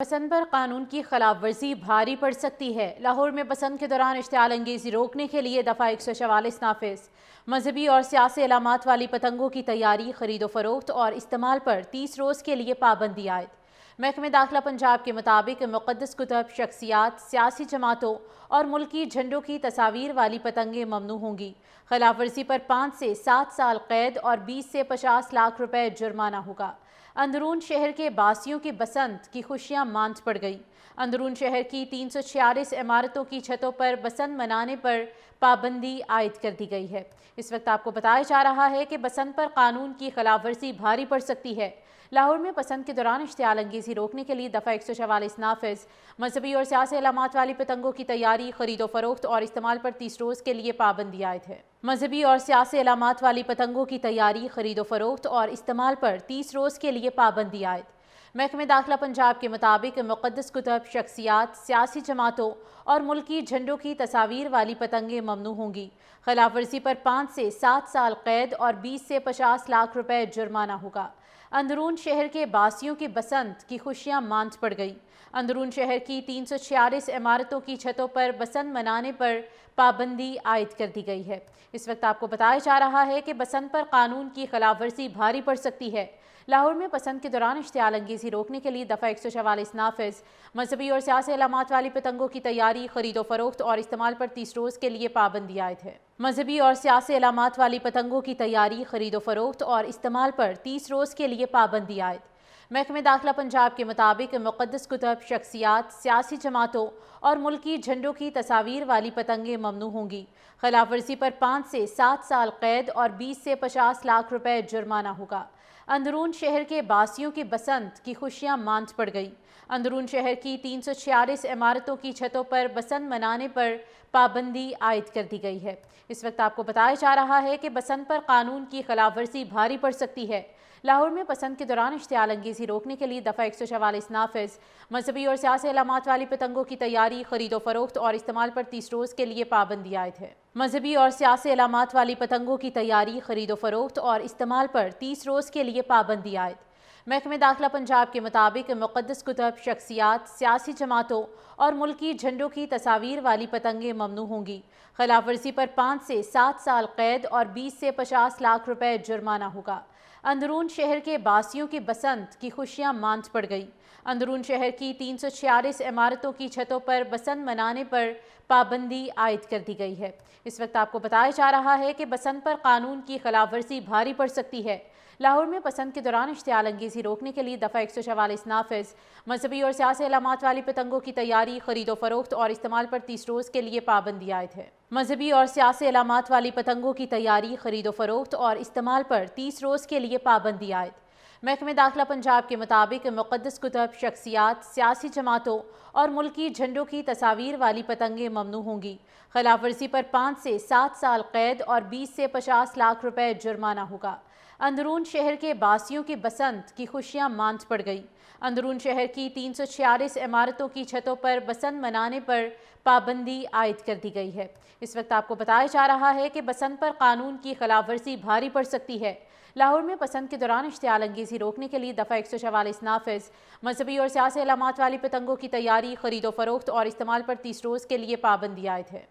پسند پر قانون کی خلاف ورزی بھاری پڑ سکتی ہے۔ لاہور میں پسند کے دوران اشتعال انگیزی روکنے کے لیے دفعہ 144 نافذ۔ مذہبی اور سیاسی علامات والی پتنگوں کی تیاری، خرید و فروخت اور استعمال پر 30 روز کے لیے پابندی عائد۔ محکمہ داخلہ پنجاب کے مطابق مقدس کتب، شخصیات، سیاسی جماعتوں اور ملکی جھنڈوں کی تصاویر والی پتنگیں ممنوع ہوں گی۔ خلاف ورزی پر 5 سے 7 سال قید اور 20 سے 50 لاکھ روپے جرمانہ ہوگا۔ اندرون شہر کے باسیوں کی بسنت کی خوشیاں ماند پڑ گئی۔ اندرون شہر کی 346 عمارتوں کی چھتوں پر بسنت منانے پر پابندی عائد کر دی گئی ہے۔ اس وقت آپ کو بتایا جا رہا ہے کہ بسنت پر قانون کی خلاف ورزی بھاری پڑ سکتی ہے۔ لاہور میں پسند کے دوران اشتعال انگیزی روکنے کے لیے دفعہ 144 نافذ۔ مذہبی اور سیاسی علامات والی پتنگوں کی تیاری، خرید و فروخت اور استعمال پر 30 روز کے لیے پابندی عائد ہے۔ مذہبی اور سیاسی علامات والی پتنگوں کی تیاری، خرید و فروخت اور استعمال پر 30 روز کے لیے پابندی عائد۔ محکمہ داخلہ پنجاب کے مطابق مقدس کتب، شخصیات، سیاسی جماعتوں اور ملکی جھنڈوں کی تصاویر والی پتنگیں ممنوع ہوں گی۔ خلاف ورزی پر 5 سے 7 سال قید اور 20 سے 50 لاکھ روپے جرمانہ ہوگا۔ اندرون شہر کے باسیوں کی بسنت کی خوشیاں ماند پڑ گئی۔ اندرون شہر کی 346 عمارتوں کی چھتوں پر بسنت منانے پر پابندی عائد کر دی گئی ہے۔ اس وقت آپ کو بتایا جا رہا ہے کہ بسنت پر قانون کی خلاف ورزی بھاری پڑ سکتی ہے۔ لاہور میں پسند کے دوران اشتعال انگیزی روکنے کے لیے دفعہ 144 نافذ۔ مذہبی اور سیاسی علامات والی پتنگوں کی تیاری، خرید و فروخت اور استعمال پر 30 روز کے لیے پابندی عائد ہے۔ مذہبی اور سیاسی علامات والی پتنگوں کی تیاری، خرید و فروخت اور استعمال پر 30 روز کے لیے پابندی عائد۔ محکمہ داخلہ پنجاب کے مطابق مقدس کتب، شخصیات، سیاسی جماعتوں اور ملکی جھنڈوں کی تصاویر والی پتنگیں ممنوع ہوں گی۔ خلاف ورزی پر 5 سے 7 سال قید اور 20 سے 50 لاکھ روپے جرمانہ ہوگا۔ اندرون شہر کے باسیوں کی بسنت کی خوشیاں ماند پڑ گئی۔ اندرون شہر کی 346 عمارتوں کی چھتوں پر بسنت منانے پر پابندی عائد کر دی گئی ہے۔ اس وقت آپ کو بتایا جا رہا ہے کہ بسنت پر قانون کی خلاف ورزی بھاری پڑ سکتی ہے۔ لاہور میں پسند کے دوران اشتعال انگیزی روکنے کے لیے دفعہ 144 نافذ۔ مذہبی اور سیاسی علامات والی پتنگوں کی تیاری، خرید و فروخت اور استعمال پر 30 روز کے لیے پابندی عائد ہے۔ مذہبی اور سیاسی علامات والی پتنگوں کی تیاری، خرید و فروخت اور استعمال پر 30 روز کے لیے پابندی عائد۔ محکمہ داخلہ پنجاب کے مطابق مقدس کتب، شخصیات، سیاسی جماعتوں اور ملکی جھنڈوں کی تصاویر والی پتنگیں ممنوع ہوں گی۔ خلاف ورزی پر 5 سے 7 سال قید اور 20 سے 50 لاکھ روپے جرمانہ ہوگا۔ اندرون شہر کے باسیوں کی بسنت کی خوشیاں ماند پڑ گئی۔ اندرون شہر کی 346 عمارتوں کی چھتوں پر بسنت منانے پر پابندی عائد کر دی گئی ہے۔ اس وقت آپ کو بتایا جا رہا ہے کہ بسنت پر قانون کی خلاف ورزی بھاری پڑ سکتی ہے۔ لاہور میں پسند کے دوران اشتعال انگیزی روکنے کے لیے دفعہ 144 نافذ۔ مذہبی اور سیاسی علامات والی پتنگوں کی تیاری، خرید و فروخت اور استعمال پر 30 روز کے لیے پابندی عائد ہے۔ مذہبی اور سیاسی علامات والی پتنگوں کی تیاری، خرید و فروخت اور استعمال پر 30 روز کے لیے پابندی عائد۔ محکمہ داخلہ پنجاب کے مطابق مقدس کتب، شخصیات، سیاسی جماعتوں اور ملکی جھنڈوں کی تصاویر والی پتنگیں ممنوع ہوں گی۔ خلاف ورزی پر 5 سے 7 سال قید اور 20 سے 50 لاکھ روپے جرمانہ ہوگا۔ اندرون شہر کے باسیوں کی بسنت کی خوشیاں ماند پڑ گئی۔ اندرون شہر کی 346 عمارتوں کی چھتوں پر بسنت منانے پر پابندی عائد کر دی گئی ہے۔ اس وقت آپ کو بتایا جا رہا ہے کہ بسنت پر قانون کی خلاف ورزی بھاری پڑ سکتی ہے۔ لاہور میں پسند کے دوران اشتعال انگیزی روکنے کے لیے دفعہ 144 نافذ۔ مذہبی اور سیاسی علامات والی پتنگوں کی تیاری، خرید و فروخت اور استعمال پر 30 روز کے لیے پابندی عائد ہے۔